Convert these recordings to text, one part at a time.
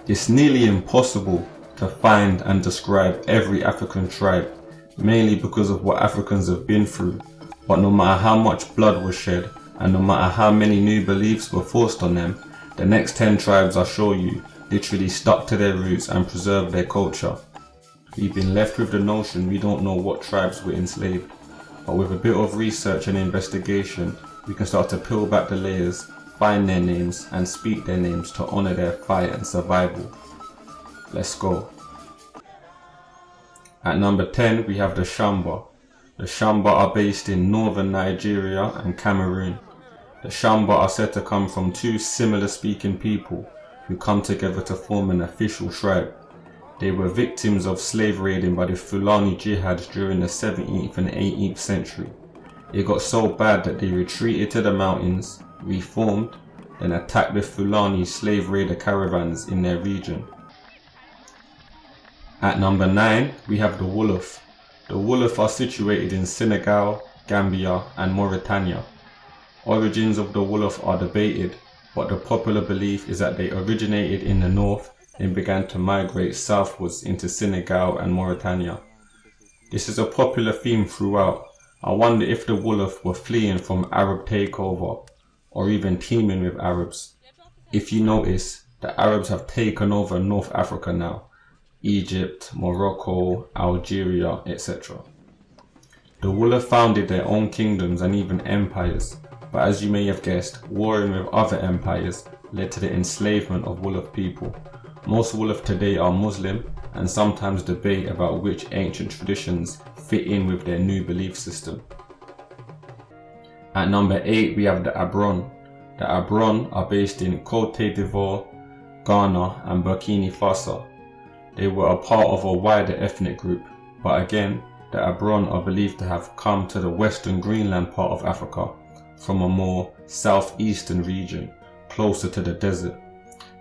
It's nearly impossible to find and describe every African tribe, mainly because of what Africans have been through, but no matter how much blood was shed, and no matter how many new beliefs were forced on them, the next 10 tribes I'll show you literally stuck to their roots and preserved their culture. We've been left with the notion we don't know what tribes were enslaved, but with a bit of research and investigation, we can start to peel back the layers, find their names and speak their names to honour their fight and survival. Let's go. At number 10 we have the Shambha. The Shambha are based in northern Nigeria and Cameroon. The Shambha are said to come from two similar speaking people who come together to form an official tribe. They were victims of slave raiding by the Fulani jihad during the 17th and 18th century. It got so bad that they retreated to the mountains, reformed, then attacked the Fulani slave raider caravans in their region. At number 9 we have the Wolof. The Wolof are situated in Senegal, Gambia and Mauritania. Origins of the Wolof are debated, but the popular belief is that they originated in the north and began to migrate southwards into Senegal and Mauritania. This is a popular theme throughout. I wonder if the Wolof were fleeing from Arab takeover or even teaming with Arabs. If you notice, the Arabs have taken over North Africa now. Egypt, Morocco, Algeria, etc. The Wolof founded their own kingdoms and even empires, but as you may have guessed, warring with other empires led to the enslavement of Wolof people. Most Wolof today are Muslim and sometimes debate about which ancient traditions fit in with their new belief system. At number 8 we have the Abron. The Abron are based in Côte d'Ivoire, Ghana and Burkina Faso. They were a part of a wider ethnic group, but again, the Abron are believed to have come to the western Greenland part of Africa from a more southeastern region, closer to the desert.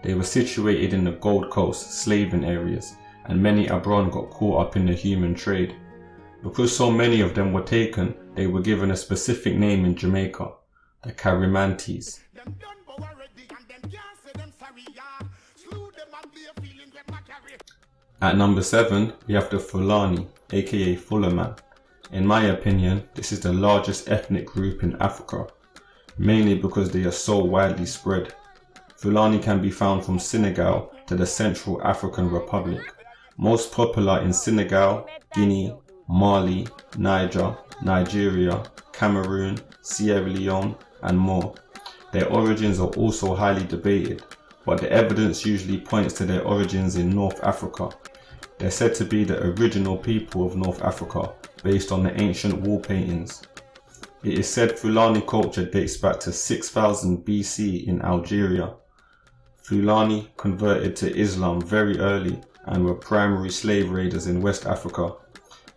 They were situated in the Gold Coast slaving areas, and many Abron got caught up in the human trade. Because so many of them were taken, they were given a specific name in Jamaica, the Carimantes. At number 7 we have the Fulani, aka Fullerman. In my opinion, this is the largest ethnic group in Africa, mainly because they are so widely spread. Fulani can be found from Senegal to the Central African Republic, most popular in Senegal, Guinea, Mali, Niger, Nigeria, Cameroon, Sierra Leone and more. Their origins are also highly debated, but the evidence usually points to their origins in North Africa. They're said to be the original people of North Africa, based on the ancient wall paintings. It is said Fulani culture dates back to 6000 BC in Algeria. Fulani converted to Islam very early and were primary slave raiders in West Africa.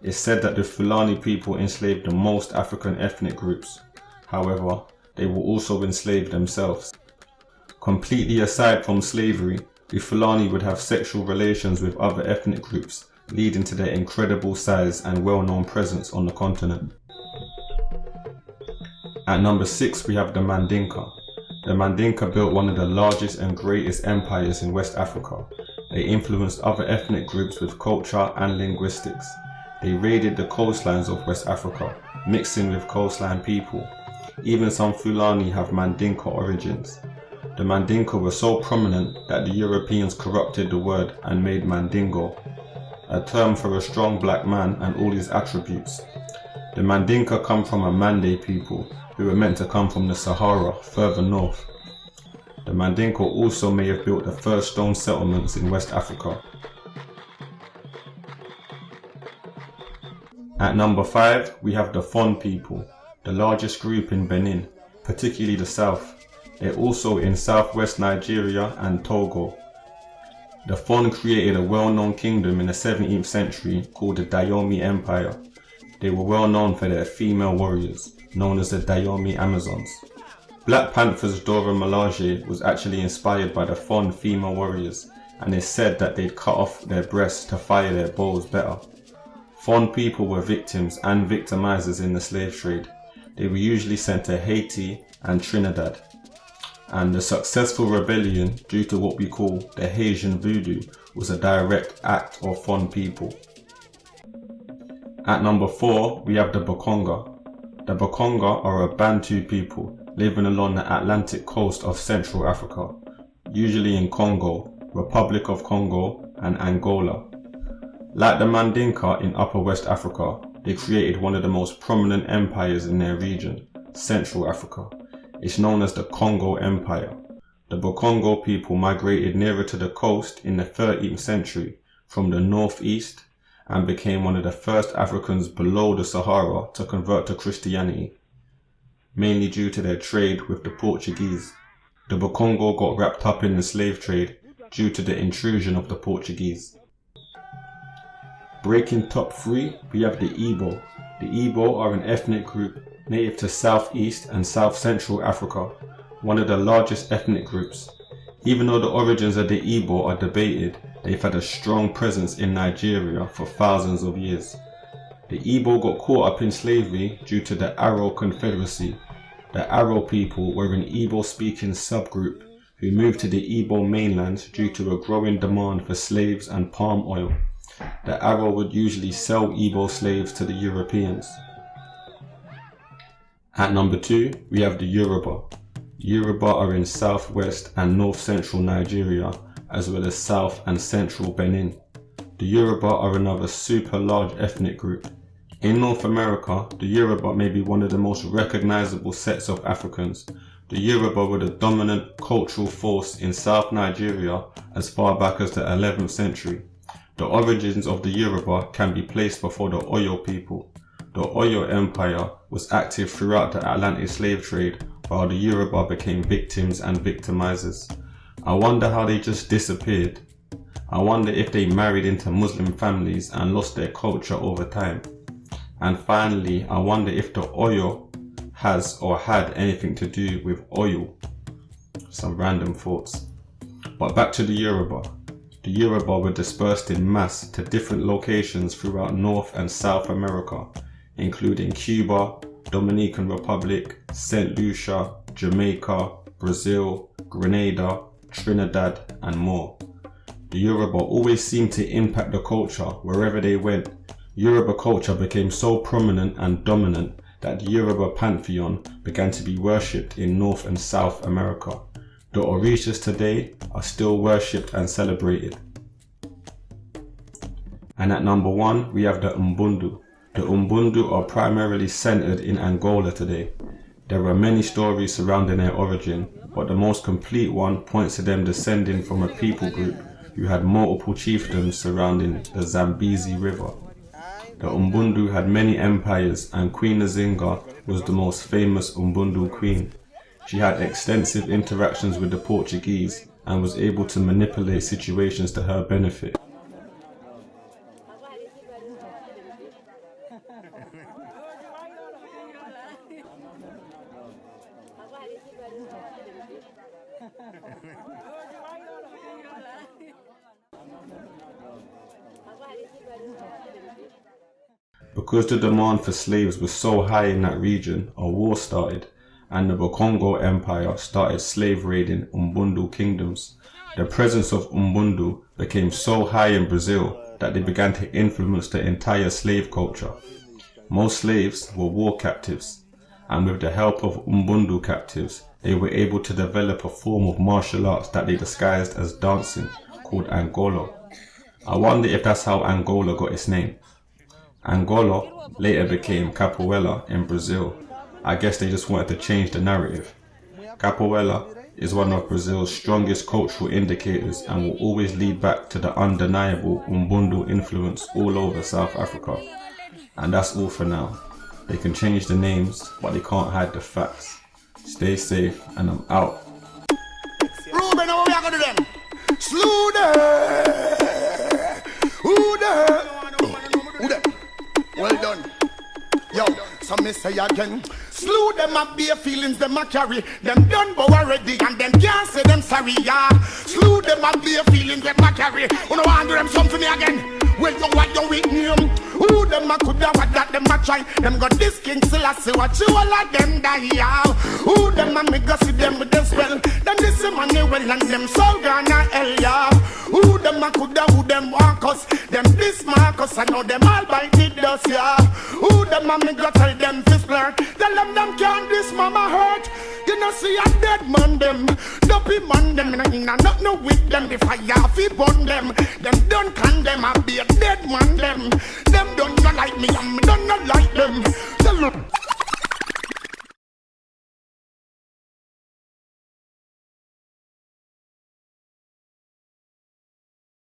It's said that the Fulani people enslaved the most African ethnic groups. However, they were also enslaved themselves. Completely aside from slavery, the Fulani would have sexual relations with other ethnic groups, leading to their incredible size and well-known presence on the continent. At number 6 we have the Mandinka. The Mandinka built one of the largest and greatest empires in West Africa. They influenced other ethnic groups with culture and linguistics. They raided the coastlines of West Africa, mixing with coastline people. Even some Fulani have Mandinka origins. The Mandinka were so prominent that the Europeans corrupted the word and made Mandingo, a term for a strong black man and all his attributes. The Mandinka come from a Mande people who were meant to come from the Sahara further north. The Mandinka also may have built the first stone settlements in West Africa. At number 5 we have the Fon people, the largest group in Benin, particularly the south. They're also in southwest Nigeria and Togo. The Fon created a well-known kingdom in the 17th century called the Dahomey Empire. They were well known for their female warriors, known as the Dahomey Amazons. Black Panther's Dora Milaje was actually inspired by the Fon female warriors, and it's said that they'd cut off their breasts to fire their bows better. Fon people were victims and victimizers in the slave trade. They were usually sent to Haiti and Trinidad. and the successful rebellion due to what we call the Haitian voodoo was a direct act of Fon people. At number 4, we have the Bakongo. The Bakongo are a Bantu people living along the Atlantic coast of Central Africa, usually in Congo, Republic of Congo, and Angola. Like the Mandinka in Upper West Africa, they created one of the most prominent empires in their region, Central Africa. It's known as the Congo Empire. The Bakongo people migrated nearer to the coast in the 13th century from the northeast and became one of the first Africans below the Sahara to convert to Christianity, mainly due to their trade with the Portuguese. The Bakongo got wrapped up in the slave trade due to the intrusion of the Portuguese. Breaking top 3, we have the Igbo. The Igbo are an ethnic group native to Southeast and South Central Africa, one of the largest ethnic groups. Even though the origins of the Igbo are debated, they've had a strong presence in Nigeria for thousands of years. The Igbo got caught up in slavery due to the Aro Confederacy. The Aro people were an Igbo-speaking subgroup who moved to the Igbo mainland due to a growing demand for slaves and palm oil. The Aro would usually sell Igbo slaves to the Europeans. At number 2, we have the Yoruba. Yoruba are in southwest and north-central Nigeria, as well as south and central Benin. The Yoruba are another super large ethnic group. In North America, the Yoruba may be one of the most recognizable sets of Africans. The Yoruba were the dominant cultural force in South Nigeria as far back as the 11th century. The origins of the Yoruba can be placed before the Oyo people. The Oyo Empire was active throughout the Atlantic slave trade, while the Yoruba became victims and victimizers. I wonder how they just disappeared. I wonder if they married into Muslim families and lost their culture over time. And finally, I wonder if the Oyo has or had anything to do with oil. Some random thoughts. But back to the Yoruba. The Yoruba were dispersed in mass to different locations throughout North and South America, including Cuba, Dominican Republic, St. Lucia, Jamaica, Brazil, Grenada, Trinidad, and more. The Yoruba always seemed to impact the culture wherever they went. Yoruba culture became so prominent and dominant that the Yoruba pantheon began to be worshipped in North and South America. The Orishas today are still worshipped and celebrated. And at number 1, we have the Umbundu. The Umbundu are primarily centered in Angola today. There are many stories surrounding their origin, but the most complete one points to them descending from a people group who had multiple chiefdoms surrounding the Zambezi River. The Umbundu had many empires, and Queen Nzinga was the most famous Umbundu queen. She had extensive interactions with the Portuguese and was able to manipulate situations to her benefit. Because the demand for slaves was so high in that region, a war started, and the Bakongo Empire started slave raiding Umbundu kingdoms. The presence of Umbundu became so high in Brazil that they began to influence the entire slave culture. Most slaves were war captives, and with the help of Umbundu captives, they were able to develop a form of martial arts that they disguised as dancing, called Angola. I wonder if that's how Angola got its name. Angola later became Capoeira in Brazil. I guess they just wanted to change the narrative. Capoeira is one of Brazil's strongest cultural indicators and will always lead back to the undeniable Umbundu influence all over South Africa. And that's all for now. They can change the names, but they can't hide the facts. Stay safe, and I'm out. Ruben, what we are gonna do them? Slew them! Who them? Who them? Well done. Yo, so me say again. Slew them up, bare feelings them a carry. Them done but already and them can't say them sorry, yeah. Slew them up, bare feelings them a carry. You know want do them something for me again? Well, you what you with name? Who them a coulda what that them a try? Them got this king still a see what you all of them die out. Who them a me go see them with them spell? Them this money well and them soul gonna hell yeah. Who them a coulda who them walk us? Them this Marcus I know them all by the dust yeah. Who them a me go tell them fist flirt? Tell them can't this mama hurt. You know see a dead man them, dopey man them, and not no with them. If I have it burn them don't condemn. I be a dead man them. Them don't know like me, I'm